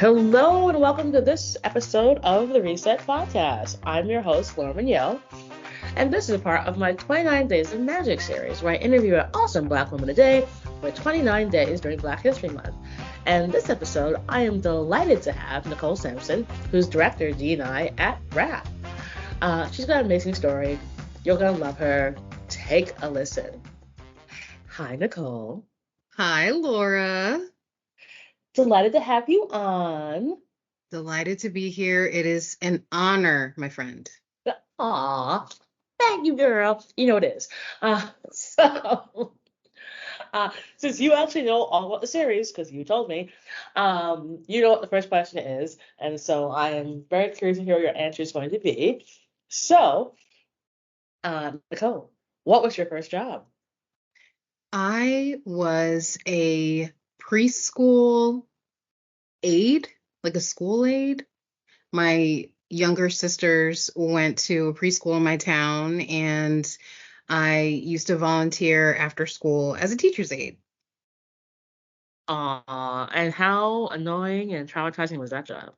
Hello and welcome to this episode of the Reset Podcast. I'm your host, Laura Mignell, and this is a part of my 29 Days of Magic series where I interview an awesome Black woman a day for 29 days during Black History Month. And this episode, I am delighted to have Nicole Simpson, who's director of DE&I at RAPP. She's got an amazing story. You're going to love her. Take a listen. Hi, Nicole. Hi, Laura. Delighted to have you on. Delighted to be here. It is an honor, my friend. Aw, thank you, girl. You know it is. Since you actually know all about the series, because you told me, you know what the first question is, and so I am very curious to hear what your answer is going to be. So, Nicole, what was your first job? I was a preschool aide, like a school aide. My younger sisters went to a preschool in my town, and I used to volunteer after school as a teacher's aide. And how annoying and traumatizing was that job?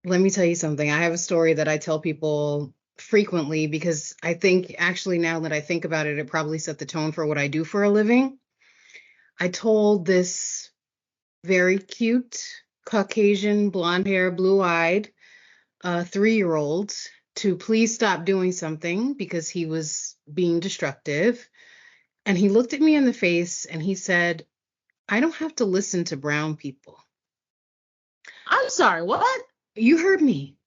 Let me tell you something. I have a story that I tell people frequently because I think actually now that I think about it, it probably set the tone for what I do for a living. I told this very cute Caucasian, blonde hair, blue-eyed 3-year-old to please stop doing something because he was being destructive. And he looked at me in the face and he said, "I don't have to listen to brown people." I'm sorry, what? You heard me.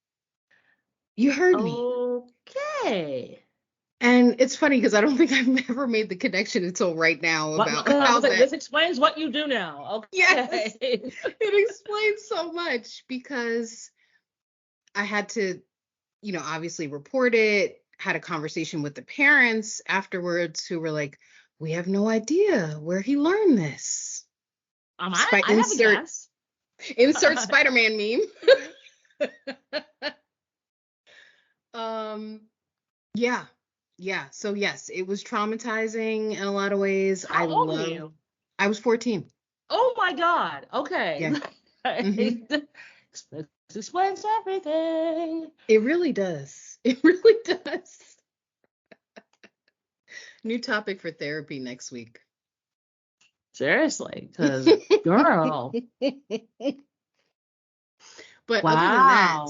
You heard me. Okay. And it's funny because I don't think I've ever made the connection until right now about how that. This explains what you do now. Okay. Yes, it explains so much because I had to, obviously report it, had a conversation with the parents afterwards who were like, "We have no idea where he learned this." I have a guess. Insert Spider-Man meme. Yeah. So yes, it was traumatizing in a lot of ways. How old were you? I was 14. Oh my God. Okay. Yeah. Mm-hmm. This explains everything. It really does. It really does. New topic for therapy next week. Seriously, because girl. But wow.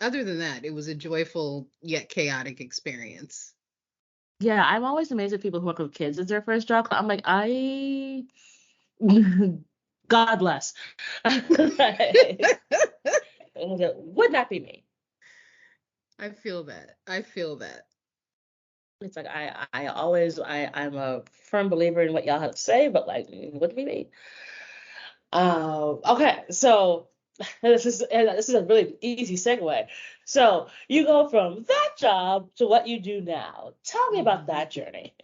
other than that, it was a joyful yet chaotic experience. Yeah, I'm always amazed at people who work with kids as their first job. I'm like, God bless. Would not be me. I feel that. It's like I'm a firm believer in what y'all have to say, but like wouldn't be me. Okay, so this is a really easy segue. So you go from that job to what you do now. Tell me about that journey.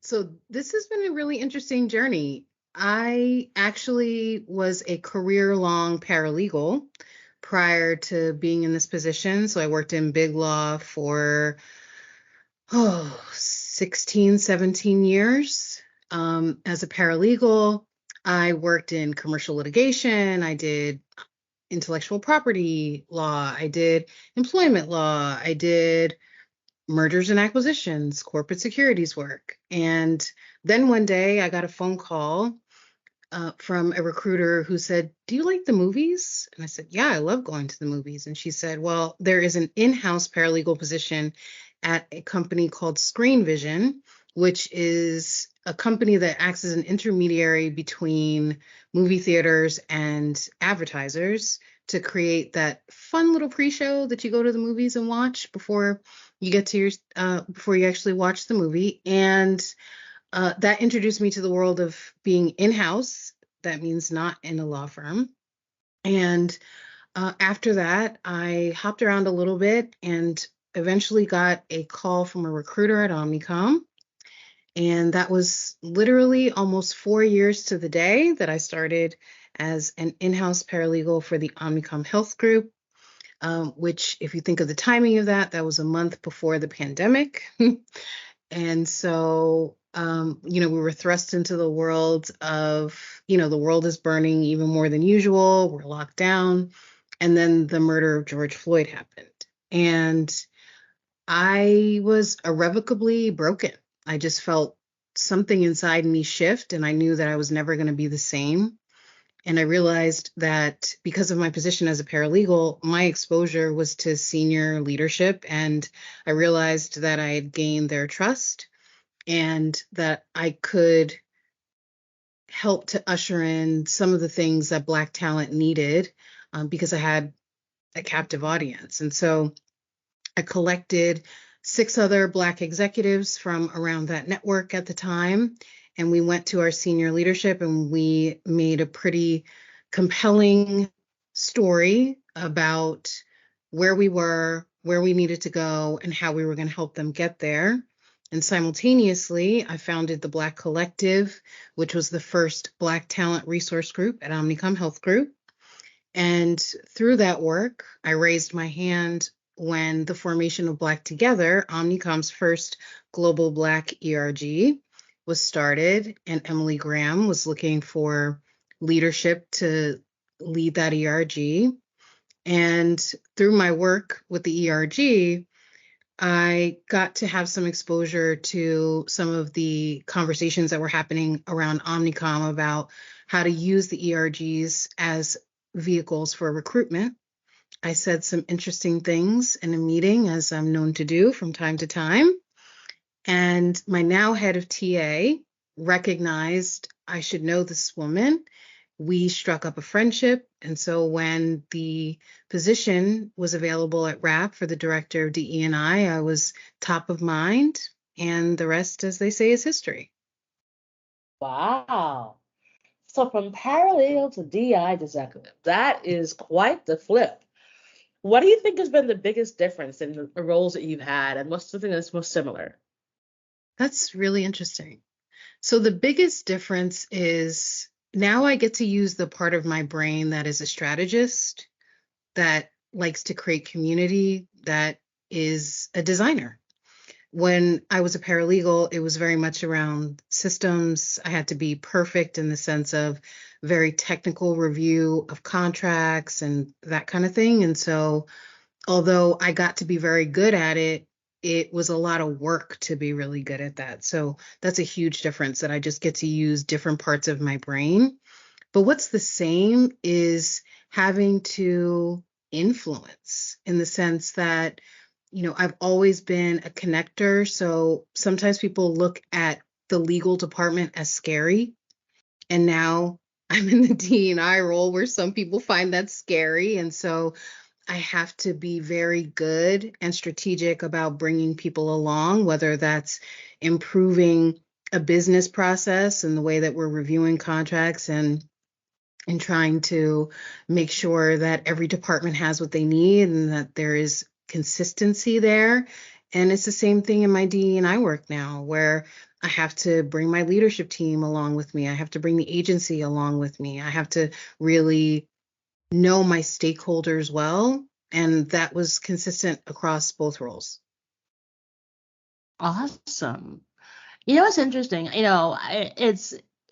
So this has been a really interesting journey. I actually was a career-long paralegal prior to being in this position. So I worked in big law for 16, 17 years. As a paralegal, I worked in commercial litigation. I did intellectual property law. I did employment law. I did mergers and acquisitions, corporate securities work. And then one day I got a phone call from a recruiter who said, "Do you like the movies?" And I said, "Yeah, I love going to the movies." And she said, "Well, there is an in-house paralegal position at a company called Screen Vision, which is a company that acts as an intermediary between movie theaters and advertisers to create that fun little pre-show that you go to the movies and watch before you get to before you actually watch the movie." And that introduced me to the world of being in-house. That means not in a law firm. And after that, I hopped around a little bit and eventually got a call from a recruiter at Omnicom. And that was literally almost 4 years to the day that I started as an in-house paralegal for the Omnicom Health Group, which, if you think of the timing of that, that was a month before the pandemic. And so We were thrust into the world of, the world is burning even more than usual. We're locked down. And then the murder of George Floyd happened. And I was irrevocably broken. I just felt something inside me shift, and I knew that I was never going to be the same. And I realized that because of my position as a paralegal, my exposure was to senior leadership. And I realized that I had gained their trust and that I could help to usher in some of the things that Black talent needed, because I had a captive audience. And so I collected 6 other Black executives from around that network at the time. And we went to our senior leadership and we made a pretty compelling story about where we were, where we needed to go, and how we were going to help them get there. And simultaneously, I founded the Black Collective, which was the first Black talent resource group at Omnicom Health Group. And through that work, I raised my hand when the formation of Black Together, Omnicom's first global Black ERG, was started, and Emily Graham was looking for leadership to lead that ERG. And through my work with the ERG, I got to have some exposure to some of the conversations that were happening around Omnicom about how to use the ERGs as vehicles for recruitment. I said some interesting things in a meeting, as I'm known to do from time to time. And my now head of TA recognized I should know this woman. We struck up a friendship. And so when the position was available at RAPP for the director of DE&I, I was top of mind. And the rest, as they say, is history. Wow. So from paralegal to DI executive, that is quite the flip. What do you think has been the biggest difference in the roles that you've had, and what's the thing that's most similar? That's really interesting. So the biggest difference is now I get to use the part of my brain that is a strategist, that likes to create community, that is a designer. When I was a paralegal, it was very much around systems. I had to be perfect in the sense of very technical review of contracts and that kind of thing. And so, although I got to be very good at it, it was a lot of work to be really good at that. So that's a huge difference, that I just get to use different parts of my brain. But what's the same is having to influence, in the sense that, I've always been a connector. So sometimes people look at the legal department as scary. And now I'm in the DE&I role where some people find that scary. And so I have to be very good and strategic about bringing people along, whether that's improving a business process and the way that we're reviewing contracts, and trying to make sure that every department has what they need and that there is consistency there. And it's the same thing in my DE&I work now, where I have to bring my leadership team along with me. I have to bring the agency along with me. I have to really know my stakeholders well. And that was consistent across both roles. Awesome. You know, it's interesting.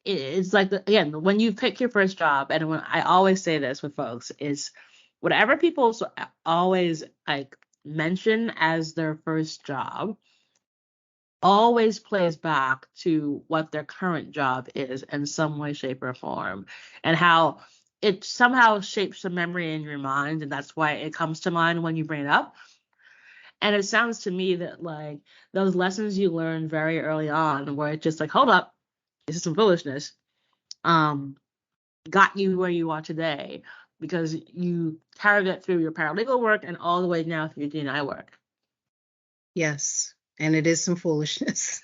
It's like again, when you pick your first job, and when I always say this with folks, is whatever people always like mention as their first job always plays back to what their current job is in some way, shape, or form, and how it somehow shapes a memory in your mind, and that's why it comes to mind when you bring it up. And it sounds to me that like those lessons you learned very early on, where it's just like, hold up, this is some foolishness, got you where you are today because you carried it through your paralegal work and all the way now through your DNI work. Yes, and it is some foolishness.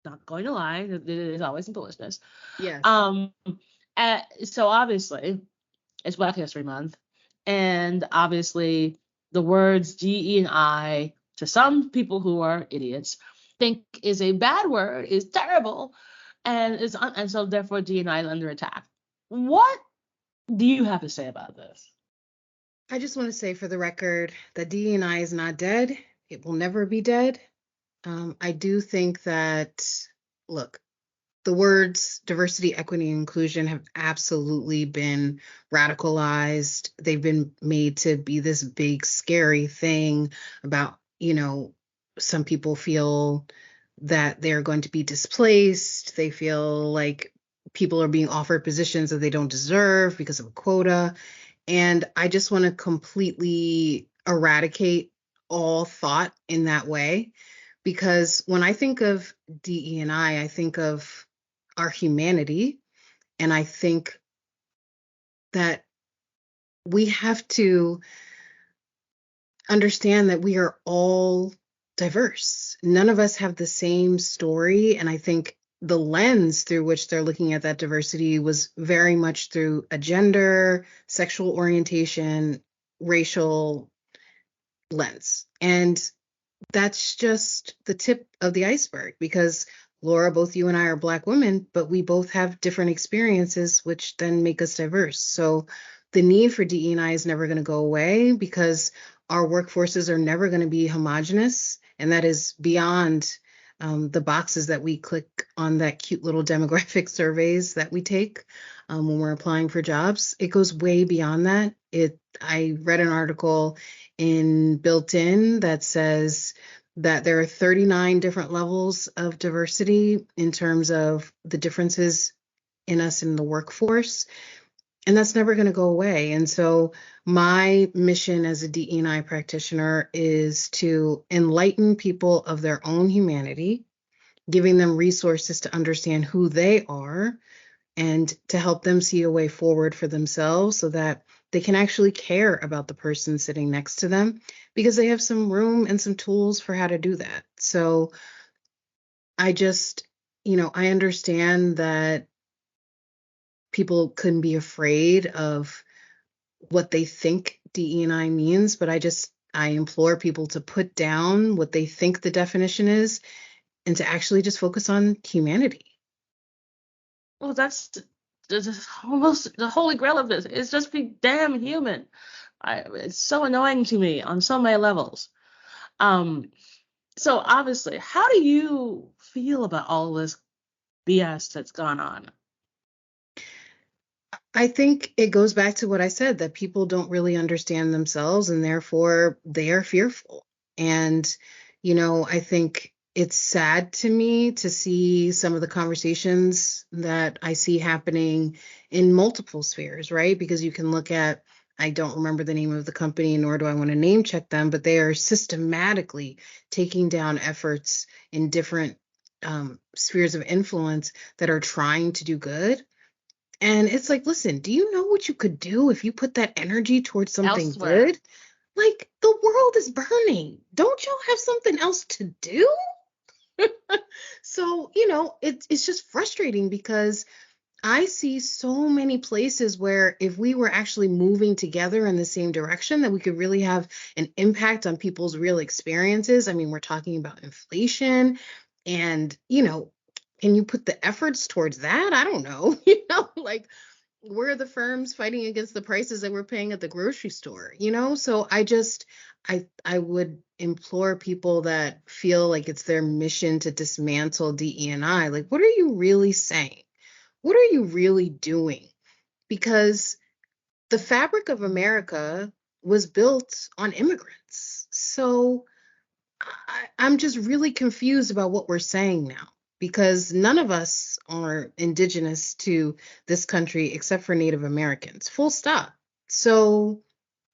Not going to lie, it is always some foolishness. Yes. So obviously, it's Black History Month, and obviously the words DE&I, to some people who are idiots, think is a bad word, is terrible, and so therefore DE&I is under attack. What do you have to say about this? I just want to say for the record that DE&I is not dead. It will never be dead. I do think that, look, the words diversity, equity, and inclusion have absolutely been radicalized. They've been made to be this big, scary thing about, some people feel that they're going to be displaced. They feel like people are being offered positions that they don't deserve because of a quota. And I just want to completely eradicate all thought in that way. Because when I think of DE&I think of our humanity. And I think that we have to understand that we are all diverse. None of us have the same story. And I think the lens through which they're looking at that diversity was very much through a gender, sexual orientation, racial lens. And that's just the tip of the iceberg because Laura, both you and I are Black women, but we both have different experiences, which then make us diverse. So the need for DE&I is never going to go away because our workforces are never going to be homogenous. And that is beyond the boxes that we click on that cute little demographic surveys that we take when we're applying for jobs. It goes way beyond that. I read an article in Built In that says that there are 39 different levels of diversity in terms of the differences in us in the workforce. And that's never going to go away. And so my mission as a DE&I practitioner is to enlighten people of their own humanity, giving them resources to understand who they are and to help them see a way forward for themselves so that they can actually care about the person sitting next to them because they have some room and some tools for how to do that. So I just, I understand that people couldn't be afraid of what they think DE&I means, but I implore people to put down what they think the definition is and to actually just focus on humanity. Well, that's almost the holy grail of this. It's just be damn human. It's so annoying to me on so many levels. So obviously, how do you feel about all this BS that's gone on? I think it goes back to what I said, that people don't really understand themselves and therefore they are fearful. And, I think it's sad to me to see some of the conversations that I see happening in multiple spheres, right? Because you can look at, I don't remember the name of the company, nor do I want to name check them, but they are systematically taking down efforts in different spheres of influence that are trying to do good. And it's like, listen, do you know what you could do if you put that energy towards something Elsewhere. good? Like, the world is burning. Don't y'all have something else to do? So, it's just frustrating because I see so many places where if we were actually moving together in the same direction, that we could really have an impact on people's real experiences. I mean, we're talking about inflation and, can you put the efforts towards that? I don't know. Like, where are the firms fighting against the prices that we're paying at the grocery store? So I would implore people that feel like it's their mission to dismantle DE&I. Like, what are you really saying? What are you really doing? Because the fabric of America was built on immigrants. So I'm just really confused about what we're saying now because none of us are indigenous to this country except for Native Americans, full stop. So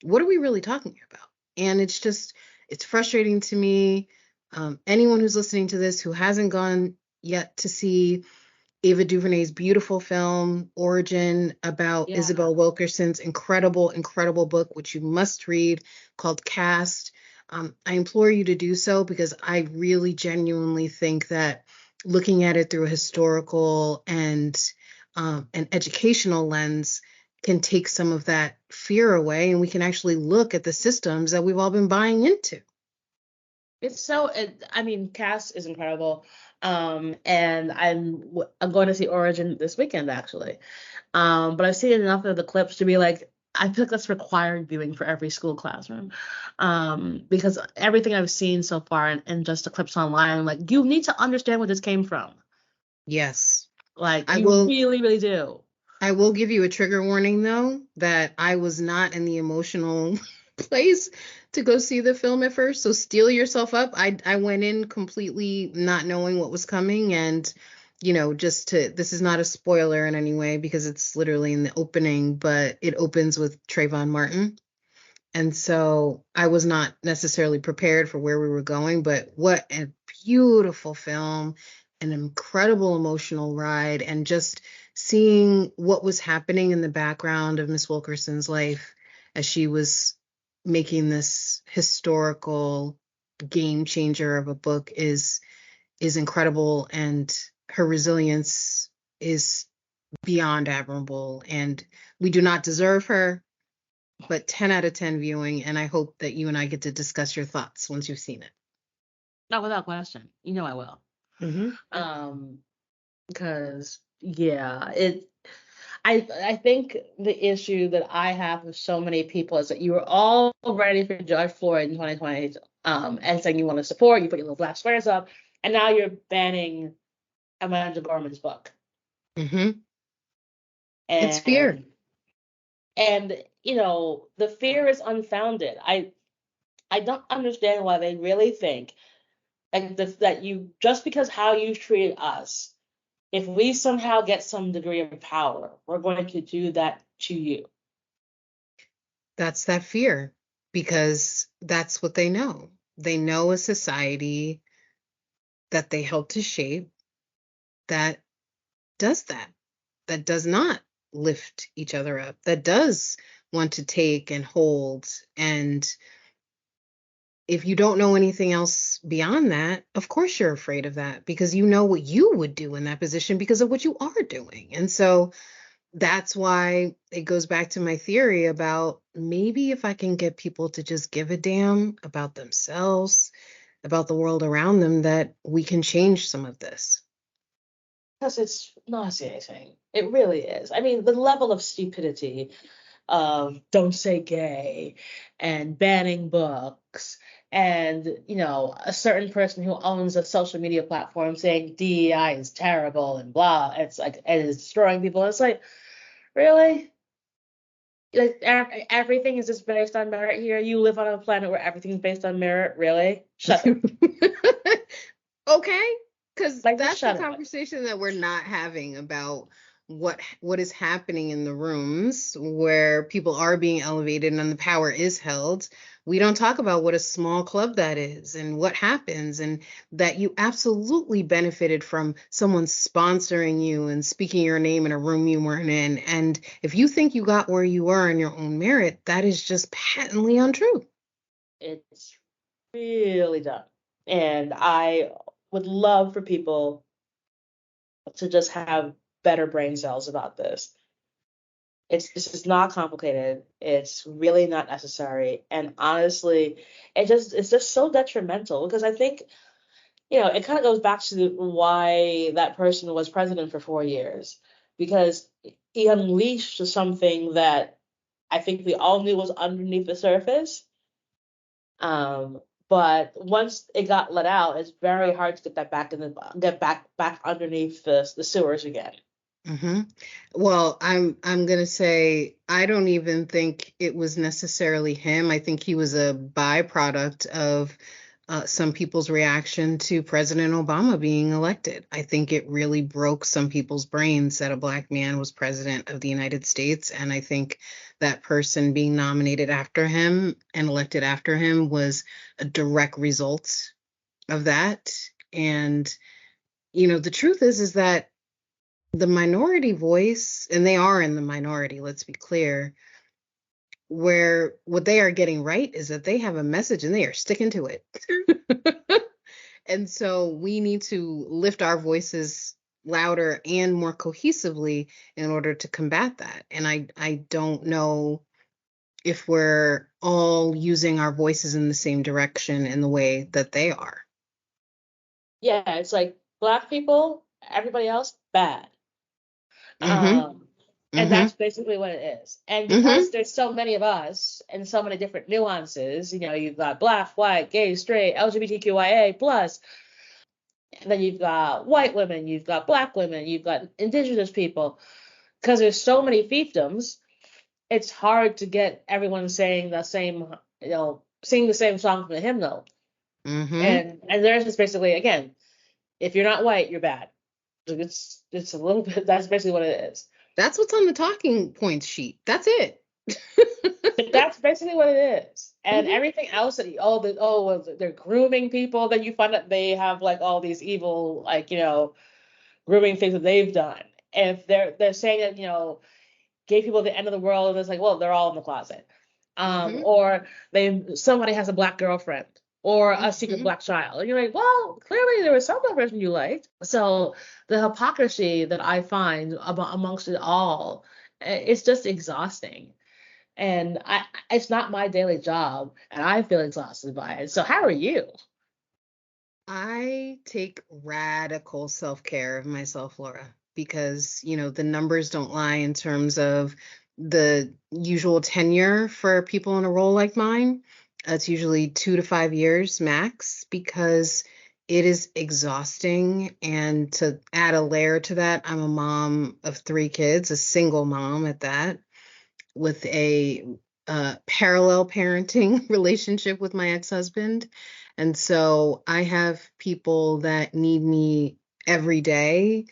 what are we really talking about? And it's frustrating to me. Anyone who's listening to this who hasn't gone yet to see Ava DuVernay's beautiful film Origin about Yeah. Isabel Wilkerson's incredible, incredible book, which you must read, called Caste. I implore you to do so because I really genuinely think that looking at it through a historical and an educational lens can take some of that fear away, and we can actually look at the systems that we've all been buying into. I mean, Cass is incredible. And I'm going to see Origin this weekend actually. But I've seen enough of the clips to be like, I feel like that's required viewing for every school classroom. Because everything I've seen so far and just the clips online, like, you need to understand where this came from. Yes. Like, I you will really, really do. I will give you a trigger warning though, that I was not in the emotional place to go see the film at first. So steel yourself up. I went in completely not knowing what was coming, and this is not a spoiler in any way because it's literally in the opening, but it opens with Trayvon Martin. And so I was not necessarily prepared for where we were going, but what a beautiful film, an incredible emotional ride, and just seeing what was happening in the background of Miss Wilkerson's life as she was making this historical game changer of a book is incredible, and her resilience is beyond admirable, and we do not deserve her, but 10 out of 10 viewing, and I hope that you and I get to discuss your thoughts once you've seen it. Not without question. You know I will. Mm-hmm. Because yeah, I think the issue that I have with so many people is that you were all ready for George Floyd in 2020, and saying you want to support, you put your little black squares up, and now you're banning Amanda Gorman's book. Mm-hmm. It's fear. And the fear is unfounded. I don't understand why they really think that you, just because how you treated us, if we somehow get some degree of power, we're going to do that to you. That's that fear, because that's what they know. They know a society that they help to shape that does that does not lift each other up, that does want to take and hold. And if you don't know anything else beyond that, of course you're afraid of that, because you know what you would do in that position because of what you are doing. And so that's why it goes back to my theory about maybe if I can get people to just give a damn about themselves, about the world around them, that we can change some of this. Because it's nauseating. It really is. I mean, the level of stupidity of don't say gay and banning books, and a certain person who owns a social media platform saying DEI is terrible and blah, it's like it is destroying people. It's like, really? Like, everything is just based on merit here? You live on a planet where everything's based on merit? Really? Shut up. Okay, because Like, just that's the shut up. conversation that we're not having about what is happening in the rooms where people are being elevated and the power is held. We don't talk about what a small club that is and what happens, and that you absolutely benefited from someone sponsoring you and speaking your name in a room you weren't in. And if you think you got where you are on your own merit, that is just patently untrue. It's really dumb. And I would love for people to just have better brain cells about this. This is not complicated. It's really not necessary. And honestly, it's just so detrimental, because I think, it kind of goes back to why that person was president for 4 years, because he unleashed something that I think we all knew was underneath the surface. But once it got let out, it's very hard to get that get back underneath the sewers again. Hmm. Well, I'm gonna say I don't even think it was necessarily him. I think he was a byproduct of some people's reaction to President Obama being elected. I think it really broke some people's brains that a Black man was president of the United States, and I think that person being nominated after him and elected after him was a direct result of that. And the truth is that the minority voice, and they are in the minority, let's be clear, where what they are getting right is that they have a message and they are sticking to it. And so we need to lift our voices louder and more cohesively in order to combat that. And I don't know if we're all using our voices in the same direction in the way that they are. Yeah, it's like Black people, everybody else, bad. Mm-hmm. Um, And Mm-hmm. that's basically what it is. And Mm-hmm. because there's so many of us and so many different nuances, you've got black, white, gay, straight, LGBTQIA plus, and then you've got white women, you've got black women, you've got indigenous people. Because there's so many fiefdoms, it's hard to get everyone saying the same, singing the same song from the hymnal. Mm-hmm. And theirs is basically, again, if you're not white, you're bad. Like, it's a little bit. That's basically what it is. That's what's on the talking points sheet. That's it. But that's basically what it is. And Mm-hmm. everything else that well, they're grooming people. Then you find that they have like all these evil grooming things that they've done. And if they're saying that gay people at the end of the world, and it's like, well, they're all in the closet. Mm-hmm. Or somebody has a black girlfriend or a secret Mm-hmm. black child. And you're like, well, clearly there was some black person you liked. So the hypocrisy that I find amongst it all, it's just exhausting. And it's not my daily job, and I feel exhausted by it. So how are you? I take radical self-care of myself, Laura, because, the numbers don't lie in terms of the usual tenure for people in a role like mine. It's usually 2 to 5 years max because it is exhausting. And to add a layer to that, I'm a mom of 3 kids, a single mom at that, with a parallel parenting relationship with my ex-husband. And so I have people that need me every day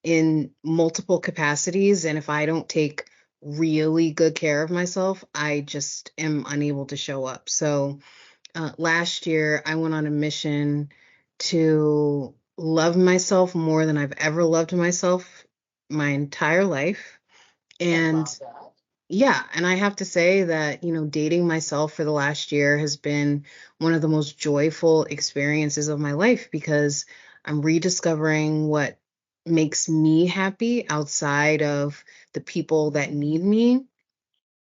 in multiple capacities. And if I don't take really good care of myself, I just am unable to show up. So last year, I went on a mission to love myself more than I've ever loved myself my entire life. I And love that. yeah, and I have to say that, dating myself for the last year has been one of the most joyful experiences of my life because I'm rediscovering what makes me happy outside of the people that need me.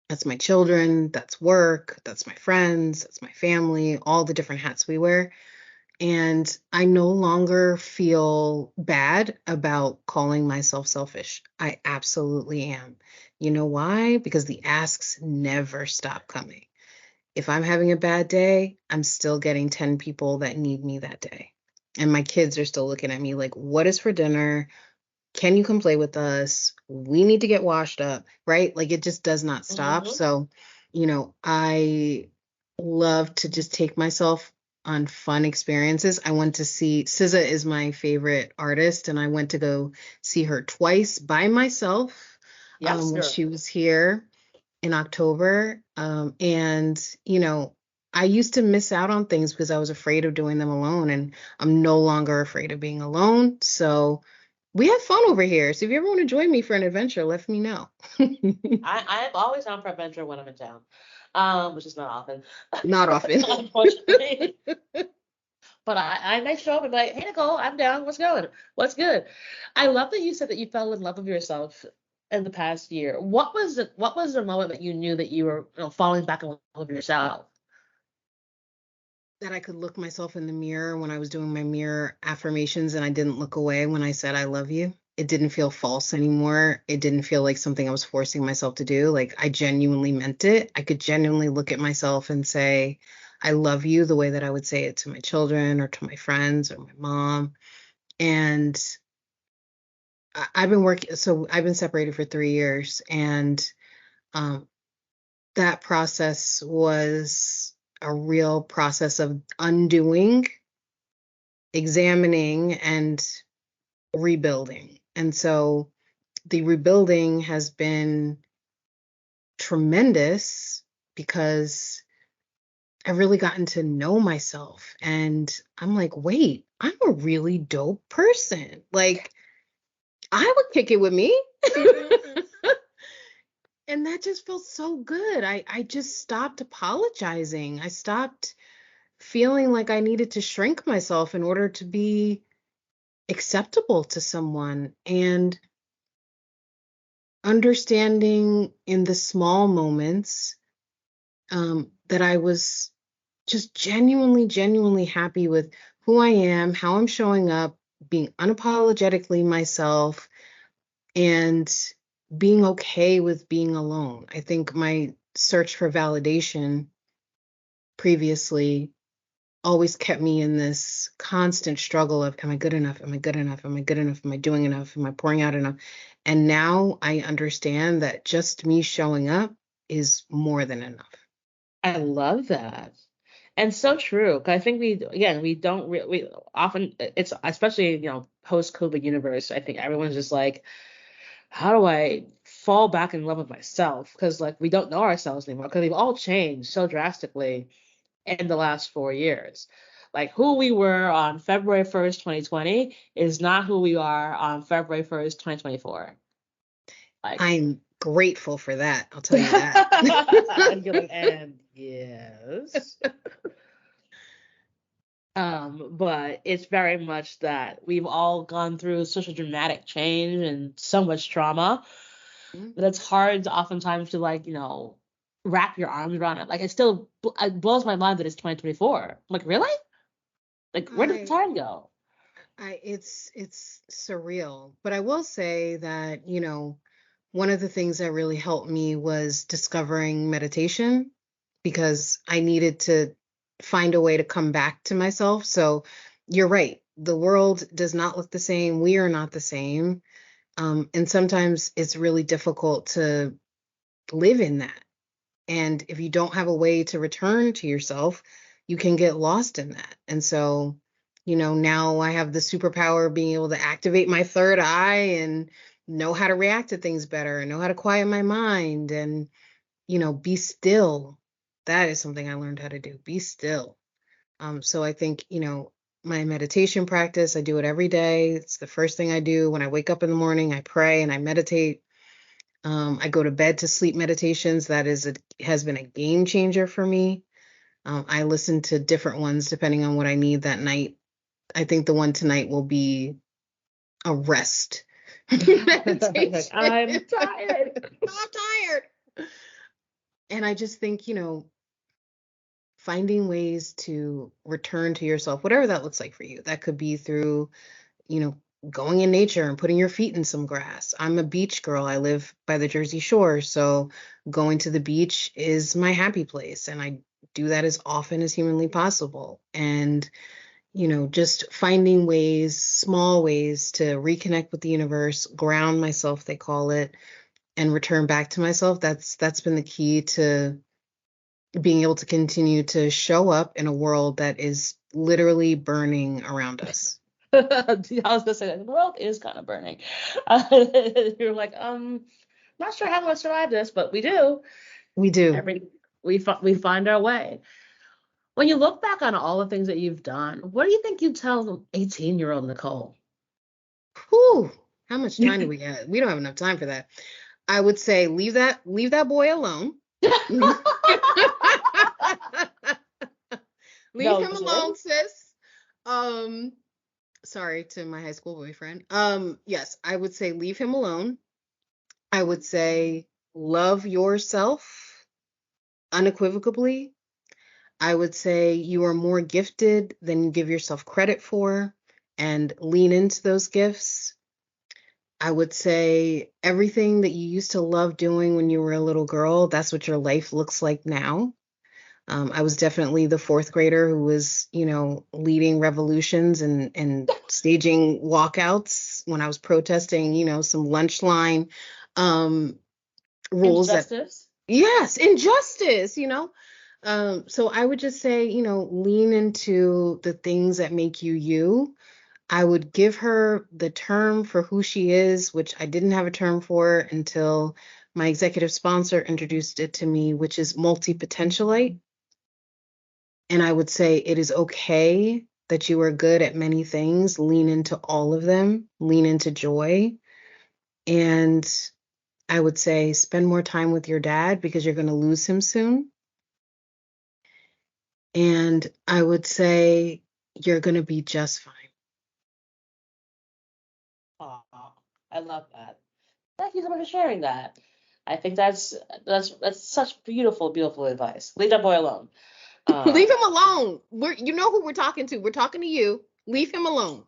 That's my children, that's work, that's my friends, that's my family, all the different hats we wear. And I no longer feel bad about calling myself selfish. I absolutely am. You know why? Because the asks never stop coming. If I'm having a bad day, I'm still getting 10 people that need me that day. And my kids are still looking at me like, what is for dinner? Can you come play with us? We need to get washed up, right? Like it just does not stop. Hmm. So, I love to just take myself on fun experiences. I went to see SZA is my favorite artist, and I went to go see her twice by myself Yes, when girl. she was here in October. And I used to miss out on things because I was afraid of doing them alone, and I'm no longer afraid of being alone. So we have fun over here. So if you ever want to join me for an adventure, let me know. I am always down for adventure when I'm in town, which is not often, Not often. unfortunately. But I may show up and be like, hey, Nicole, I'm down. What's going? What's good? I love that you said that you fell in love with yourself in the past year. What was the moment that you knew that you were falling back in love with yourself? That I could look myself in the mirror when I was doing my mirror affirmations and I didn't look away when I said I love you. It didn't feel false anymore. It didn't feel like something I was forcing myself to do. Like I genuinely meant it. I could genuinely look at myself and say, I love you the way that I would say it to my children or to my friends or my mom. And I've been working, so I've been separated for 3 years. And um, that process was a real process of undoing, examining, and rebuilding. And so the rebuilding has been tremendous because I've really gotten to know myself. And I'm like, wait, I'm a really dope person. Like, I would kick it with me. And that just felt so good. I just stopped apologizing. I stopped feeling like I needed to shrink myself in order to be acceptable to someone, and understanding in the small moments that I was just genuinely, genuinely happy with who I am, how I'm showing up, being unapologetically myself, and being okay with being alone. I think my search for validation previously always kept me in this constant struggle of, am I good enough? Am I good enough? Am I good enough? Am I doing enough? Am I pouring out enough? And now I understand that just me showing up is more than enough. I love that. And so true. 'Cause I think we don't we often, it's especially, post COVID universe, I think everyone's just like, how do I fall back in love with myself? Because like we don't know ourselves anymore because we've all changed so drastically in the last 4 years. Like who we were on February 1st, 2020 is not who we are on February 1st, 2024. Like I'm grateful for that. I'll tell you that. and you're like, and yes. But it's very much that we've all gone through such a dramatic change and so much trauma that it's hard oftentimes to like, wrap your arms around it. Like it blows my mind that it's 2024. I'm like, really? Like, where did the I time go? it's surreal. But I will say that, one of the things that really helped me was discovering meditation because I needed to find a way to come back to myself. So you're right. The world does not look the same. We are not the same. And sometimes it's really difficult to live in that. And if you don't have a way to return to yourself, you can get lost in that. And so, now I have the superpower of being able to activate my third eye and know how to react to things better and know how to quiet my mind and, be still. That is something I learned how to do. Be still. So I think, my meditation practice, I do it every day. It's the first thing I do when I wake up in the morning. I pray and I meditate. I go to bed to sleep meditations. That has been a game changer for me. I listen to different ones depending on what I need that night. I think the one tonight will be a rest meditation. I'm tired. I'm tired. And I just think, finding ways to return to yourself, whatever that looks like for you. That could be through, you know, going in nature and putting your feet in some grass. I'm a beach girl. I live by the Jersey Shore, so going to the beach is my happy place, and I do that as often as humanly possible. And, just finding ways, small ways to reconnect with the universe, ground myself, they call it, and return back to myself. That's been the key to being able to continue to show up in a world that is literally burning around us. I was gonna say that the world is kind of burning. You're like, not sure how I'm gonna survive this, but we do. We do. We find our way. When you look back on all the things that you've done, what do you think you tell the 18-year-old Nicole? Whew, how much time do we have? We don't have enough time for that. I would say leave that boy alone. Leave him alone, sis. Sorry to my high school boyfriend. Yes, I would say leave him alone. I would say love yourself unequivocally. I would say you are more gifted than you give yourself credit for, and lean into those gifts. I would say everything that you used to love doing when you were a little girl, that's what your life looks like now. I was definitely the fourth grader who was, leading revolutions and staging walkouts when I was protesting, some lunch line rules Injustice. Yes, injustice, So I would just say, lean into the things that make you you. I would give her the term for who she is, which I didn't have a term for until my executive sponsor introduced it to me, which is multi-potentialite. And I would say it is okay that you are good at many things. Lean into all of them, lean into joy. And I would say spend more time with your dad because you're going to lose him soon. And I would say you're going to be just fine. Oh, I love that. Thank you so much for sharing that. I think that's such beautiful, beautiful advice. Leave that boy alone. Leave him alone. You know who we're talking to. We're talking to you. Leave him alone.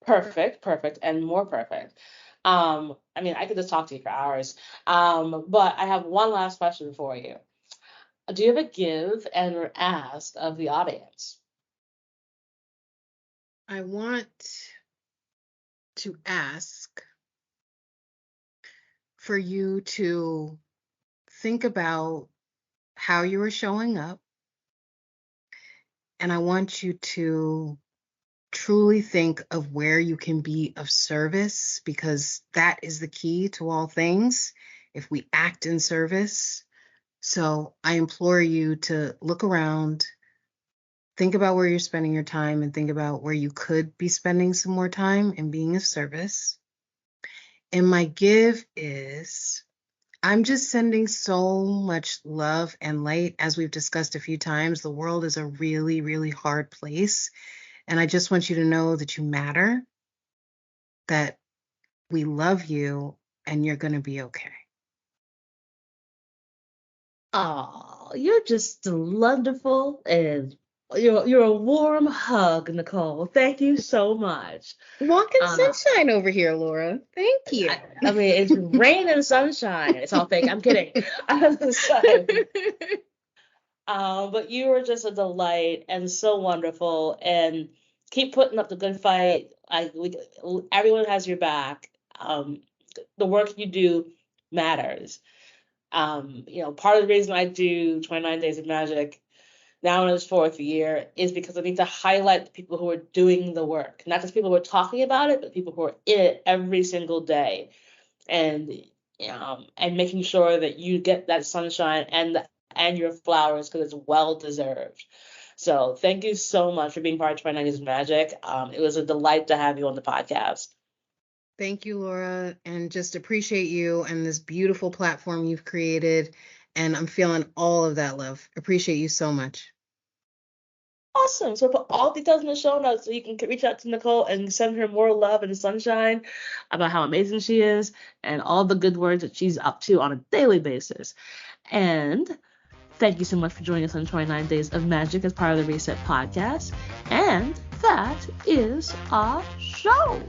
Perfect, and more perfect. I mean, I could just talk to you for hours. But I have one last question for you. Do you have a give and or ask of the audience? I want to ask for you to think about how you are showing up. And I want you to truly think of where you can be of service, because that is the key to all things if we act in service. So I implore you to look around, think about where you're spending your time, and think about where you could be spending some more time and being of service. And my give is I'm just sending so much love and light. As we've discussed a few times, the world is a really, really hard place. And I just want you to know that you matter, that we love you, and you're going to be okay. Oh, you're just wonderful, and you're a warm hug, Nicole. Thank you so much. Walking Uh, sunshine over here, Laura. Thank you. I mean, it's rain and sunshine. It's all fake. I'm kidding. So, but you were just a delight and so wonderful, and keep putting up the good fight. Everyone has your back. The work you do matters. Part of the reason I do 29 Days of Magic now in its fourth year is because I need to highlight the people who are doing the work, not just people who are talking about it, but people who are in it every single day, and and making sure that you get that sunshine and your flowers, because it's well deserved. So thank you so much for being part of 29 Days of Magic. It was a delight to have you on the podcast. Thank you, Laura, and just appreciate you and this beautiful platform you've created. And I'm feeling all of that love. Appreciate you so much. Awesome. So put all details in the show notes so you can reach out to Nicole and send her more love and sunshine about how amazing she is and all the good words that she's up to on a daily basis. And thank you so much for joining us on 29 Days of Magic as part of the Reset podcast. And that is our show.